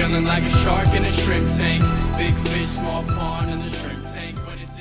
feeling like a shark in a shrimp tank. Big fish, small pond in the shrimp tank. When it's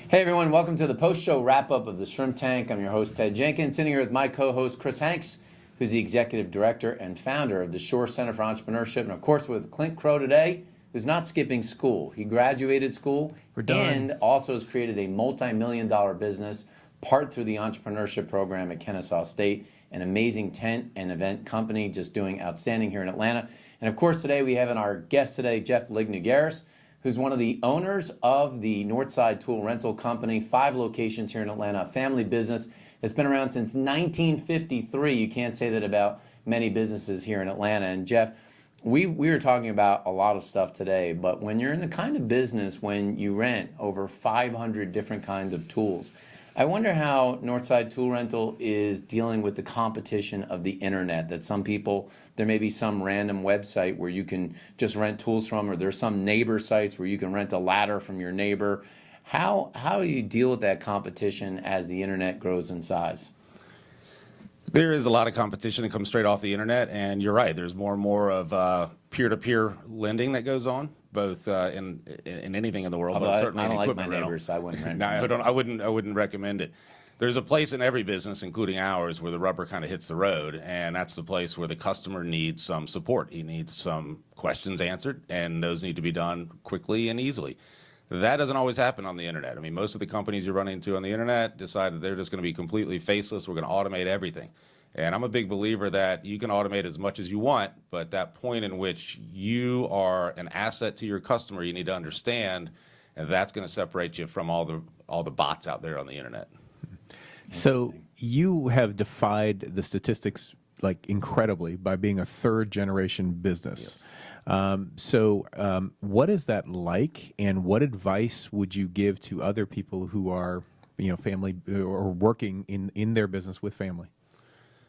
Hey everyone, welcome to the post-show wrap-up of the Shrimp Tank. I'm your host, Ted Jenkins, sitting here with my co-host, Chris Hanks, who's the executive director and founder of the Shore Center for Entrepreneurship, and of course with Clint Crow today, who's not skipping school. He graduated school and also has created a multi-million-dollar business, part through the entrepreneurship program at Kennesaw State, an amazing tent and event company just doing outstanding here in Atlanta. And of course today we have our guest today, Jeff Lignugaris, who's one of the owners of the Northside Tool Rental Company, 5 locations here in Atlanta, a family business that's been around since 1953. You can't say that about many businesses here in Atlanta. And Jeff, we were talking about a lot of stuff today, but when you're in the kind of business when you rent over 500 different kinds of tools, I wonder how Northside Tool Rental is dealing with the competition of the internet, that some people, there may be some random website where you can just rent tools from, or there's some neighbor sites where you can rent a ladder from your neighbor. How do you deal with that competition as the internet grows in size? There is a lot of competition that comes straight off the internet, and you're right, there's more and more of peer-to-peer lending that goes on, both in anything in the world, Although but certainly I in don't like equipment my rental. neighbors, so I wouldn't rent No, from them. I wouldn't recommend it. There's a place in every business, including ours, where the rubber kind of hits the road, and that's the place where the customer needs some support. He needs some questions answered, and those need to be done quickly and easily. That doesn't always happen on the internet. I mean, most of the companies you run into on the internet decide that they're just going to be completely faceless. We're going to automate everything. And I'm a big believer that you can automate as much as you want, but that point in which you are an asset to your customer, you need to understand, and that's going to separate you from all the bots out there on the internet. So you have defied the statistics like incredibly by being a third generation business. Yes. What is that like, and what advice would you give to other people who are, family or working in their business with family?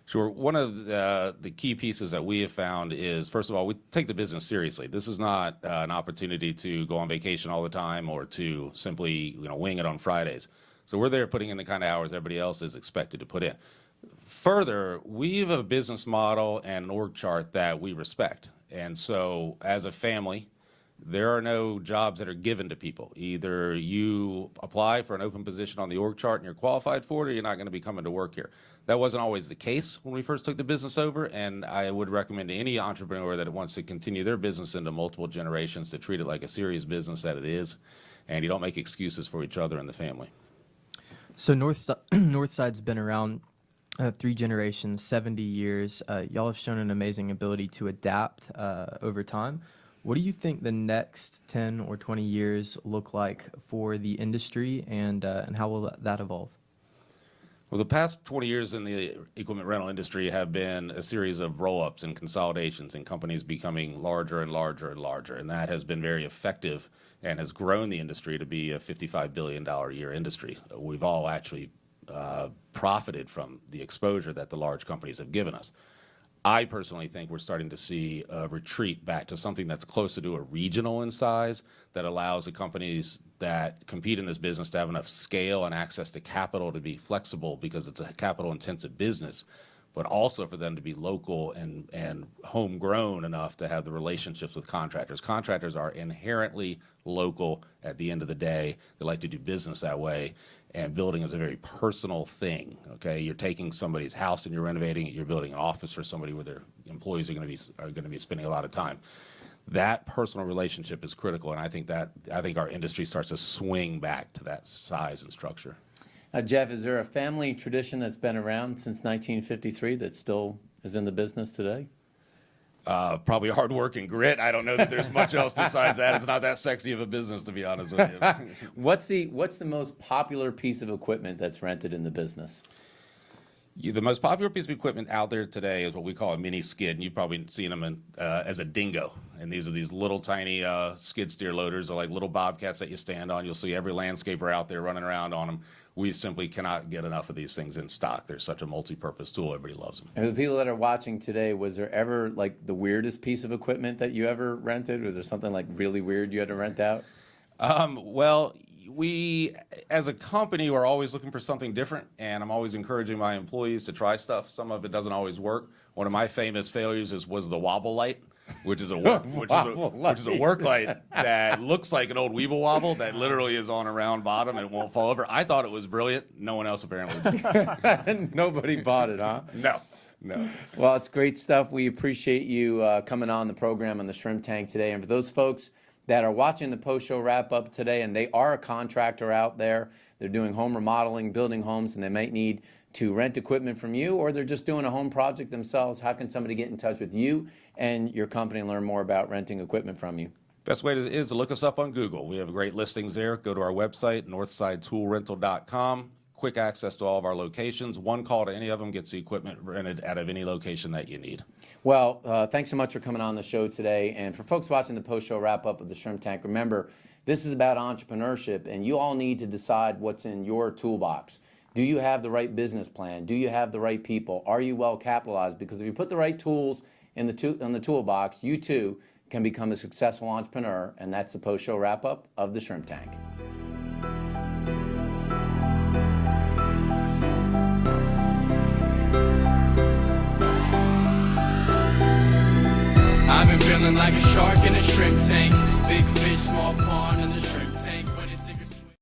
Sure. One of the key pieces that we have found is, first of all, we take the business seriously. This is not an opportunity to go on vacation all the time or to simply wing it on Fridays. So we're there putting in the kind of hours everybody else is expected to put in. Further, we have a business model and an org chart that we respect. And so as a family, there are no jobs that are given to people. Either you apply for an open position on the org chart and you're qualified for it, or you're not going to be coming to work here. That wasn't always the case when we first took the business over, and I would recommend to any entrepreneur that wants to continue their business into multiple generations to treat it like a serious business that it is, and you don't make excuses for each other and the family. So Northside's been around 3 generations, 70 years. Y'all have shown an amazing ability to adapt over time. What do you think the next 10 or 20 years look like for the industry, and how will that evolve? Well, the past 20 years in the equipment rental industry have been a series of roll-ups and consolidations and companies becoming larger and larger and larger, and that has been very effective and has grown the industry to be a $55 billion a year industry. We've all actually profited from the exposure that the large companies have given us. I personally think we're starting to see a retreat back to something that's closer to a regional in size that allows the companies that compete in this business to have enough scale and access to capital to be flexible, because it's a capital-intensive business, but also for them to be local and homegrown enough to have the relationships with contractors. Contractors are inherently local at the end of the day. They like to do business that way, and building is a very personal thing, okay? You're taking somebody's house and you're renovating it. You're building an office for somebody where their employees are going to be spending a lot of time. That personal relationship is critical, and I think our industry starts to swing back to that size and structure. Jeff, is there a family tradition that's been around since 1953 that still is in the business today? Probably hard work and grit. I don't know that there's much else besides that. It's not that sexy of a business, to be honest with you. What's the most popular piece of equipment that's rented in the business? The most popular piece of equipment out there today is what we call a mini skid, and you've probably seen them as a dingo. And these are these little tiny skid steer loaders. They're like little bobcats that you stand on. You'll see every landscaper out there running around on them. We simply cannot get enough of these things in stock. They're such a multi-purpose tool. Everybody loves them. And for the people that are watching today, was there ever like the weirdest piece of equipment that you ever rented? Was there something like really weird you had to rent out? Well, we, as a company, we're always looking for something different, and I'm always encouraging my employees to try stuff. Some of it doesn't always work. One of my famous failures was the wobble light. which is a work, which is a work light that looks like an old Weeble Wobble that literally is on a round bottom and won't fall over. I thought it was brilliant. No one else apparently did. Nobody bought it, huh? No. Well, it's great stuff. We appreciate you coming on the program on the Shrimp Tank today. And for those folks that are watching the post-show wrap-up today, and they are a contractor out there, they're doing home remodeling, building homes, and they might need to rent equipment from you, or they're just doing a home project themselves, how can somebody get in touch with you and your company and learn more about renting equipment from you? Best way is to look us up on Google. We have great listings there. Go to our website, northsidetoolrental.com. Quick access to all of our locations. One call to any of them gets the equipment rented out of any location that you need. Well, thanks so much for coming on the show today. And for folks watching the post-show wrap-up of the Shrimp Tank, remember, this is about entrepreneurship, and you all need to decide what's in your toolbox. Do you have the right business plan? Do you have the right people? Are you well capitalized? Because if you put the right tools in the toolbox, you too can become a successful entrepreneur, and that's the post-show wrap-up of the Shrimp Tank. I've been feeling like a shark in a shrimp tank. Big fish, small pond.